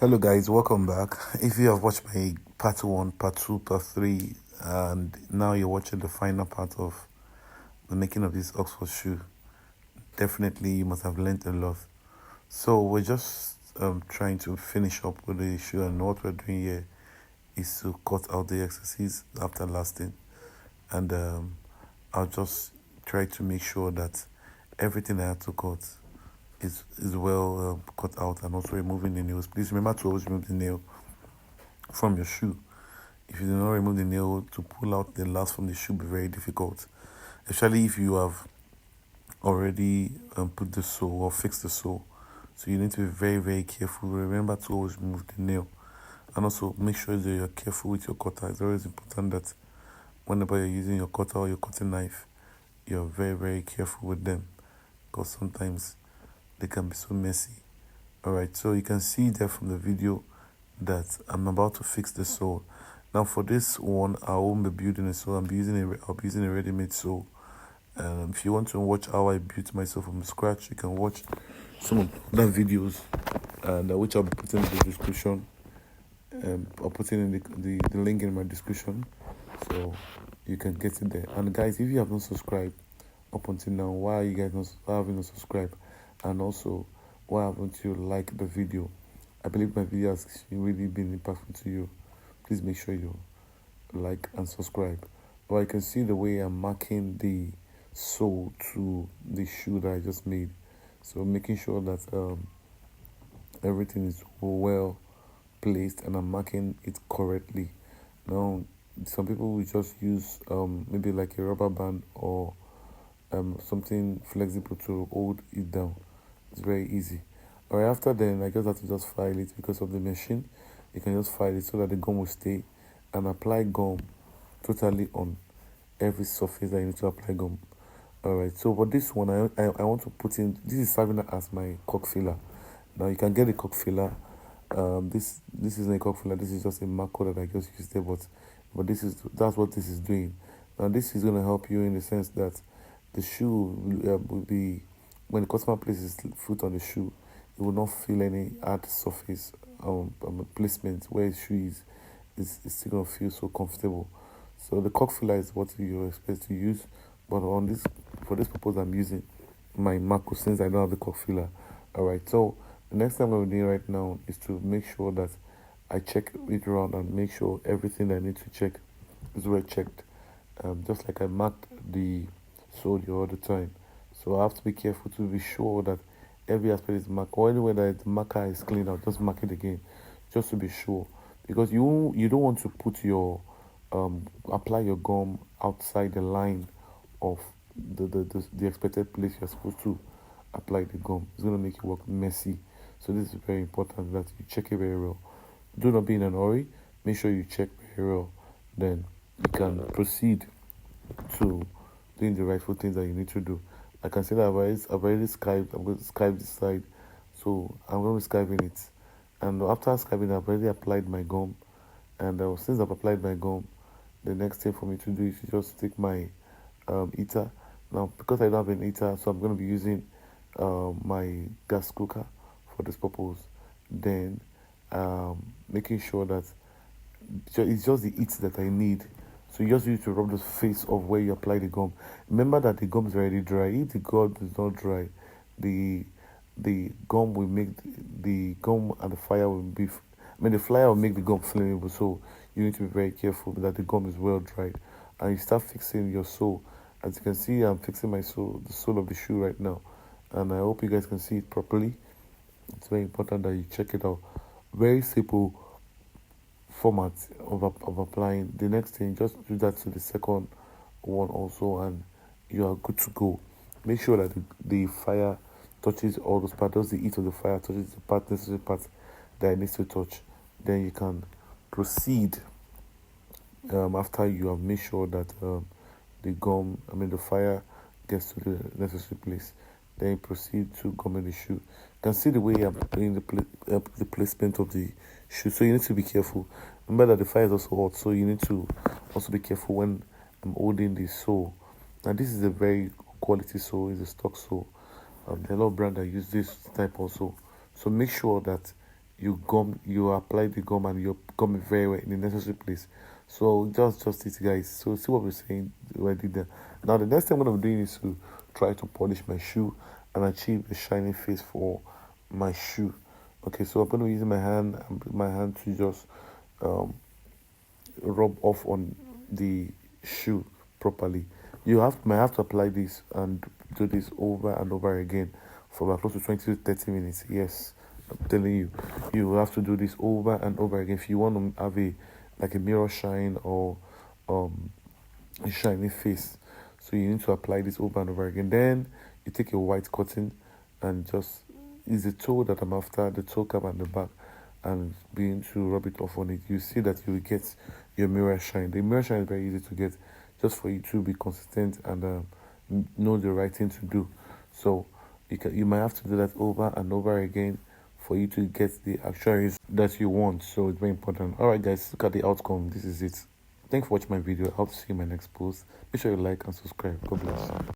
Hello guys, welcome back. If you have watched my part 1, part 2, part 3, and now you're watching the final part of the making of this Oxford shoe, definitely you must have learned a lot. So we're just trying to finish up with the shoe, and what we're doing here is to cut out the excesses after lasting, and I'll just try to make sure that everything I had to cut is well cut out, and also removing the nails. Please remember to always remove the nail from your shoe. If you do not remove the nail, to pull out the last from the shoe will be very difficult, especially if you have already put the sole or fixed the sole. So you need to be very, very careful. Remember to always remove the nail, and also make sure that you're careful with your cutter. It's always important that whenever you're using your cutter or your cutting knife, you're very, very careful with them, because sometimes they can be so messy. Alright, so you can see there from the video that I'm about to fix the sole. Now for this one, I won't be building a sole. I'll be using a ready-made sole. If you want to watch how I built myself from scratch, you can watch some of the videos, and which I'll be putting in the description. I'll put in the link in my description, so you can get it there. And guys, if you have not subscribed up until now, why are you guys not why haven't you subscribed? And also, why haven't you liked the video? I believe my video has really been impactful to you. Please make sure you like and subscribe. Well, you can see the way I'm marking the sole to the shoe that I just made. So making sure that everything is well placed and I'm marking it correctly. Now, some people will just use maybe like a rubber band or something flexible to hold it down. It's very easy. Alright, after then I just have to just file it because of the machine. You can just file it so that the gum will stay, and apply gum totally on every surface that you need to apply gum. Alright, so for this one, I want to put in, this is serving as my cork filler. Now you can get the cork filler. This isn't a cork filler, this is just a marker that I just used there, but that's what this is doing. Now this is going to help you in the sense that the shoe will be, when the customer places foot on the shoe, you will not feel any hard surface placement where his shoe is still going to feel so comfortable. So the cork filler is what you expect to use, but for this purpose I'm using my Mako since I don't have the cork filler. Alright, so the next thing I'm going to do right now is to make sure that I check it around and make sure everything I need to check is well checked. Just like I marked the sole the other time. So I have to be careful to be sure that every aspect is marked, or anywhere that the marker is cleaned out, just mark it again, just to be sure. Because you don't want to put your apply your gum outside the line of the expected place you're supposed to apply the gum. It's going to make your work messy. So this is very important that you check it very well. Do not be in a hurry. Make sure you check very well. Then you can proceed to doing the rightful things that you need to do. I can say that I've already skived. I'm going to skive this side, so I'm going to be skiving it. And after skiving, I've already applied my gum. And since I've applied my gum, the next thing for me to do is to just take my heater. Now, because I don't have an heater, so I'm going to be using my gas cooker for this purpose. Then making sure that it's just the heat that I need. So you just need to rub the face of where you apply the gum. Remember that the gum is already dry. If the gum is not dry, the gum will make the gum and the fire will be. The fire will make the gum flammable. So you need to be very careful that the gum is well dried, and you start fixing your sole. As you can see, I'm fixing my sole, the sole of the shoe right now, and I hope you guys can see it properly. It's very important that you check it out. Very simple format of applying. The next thing, just do that to the second one also, and you are good to go. Make sure that the fire touches all those parts, the heat of the fire touches the necessary parts that it needs to touch. Then you can proceed after you have made sure that the fire gets to the necessary place. Then you proceed to gum in the shoe. You can see the way I'm doing the placement of the shoe. So you need to be careful. Remember that the fire is also hot, so you need to also be careful when I'm holding the sole. Now this is a very quality sole, it's a stock sole. There are a lot of brands that use this type also. So make sure that you apply the gum and you gum it very well in the necessary place. So just it, guys. So see what we're saying already there. Now the next thing I'm gonna be doing is to try to polish my shoe and achieve a shiny face for my shoe. Okay, so I'm gonna be using my hand to just um, rub off on the shoe properly. You might have to apply this and do this over and over again for about close to 20 to 30 minutes. Yes, I'm telling you, you will have to do this over and over again if you want to have a mirror shine or um a shiny face. So you need to apply this over and over again. Then you take a white cotton and just is the toe that I'm after, the toe cap and the back, and begin to rub it off on it. You see that you will get your mirror shine. The mirror shine is very easy to get, just for you to be consistent and know the right thing to do. So you might have to do that over and over again for you to get the actual result that you want. So it's very important. All right, guys, look at the outcome. This is it. Thanks for watching my video. I hope to see you in my next post. Make sure you like and subscribe. God bless.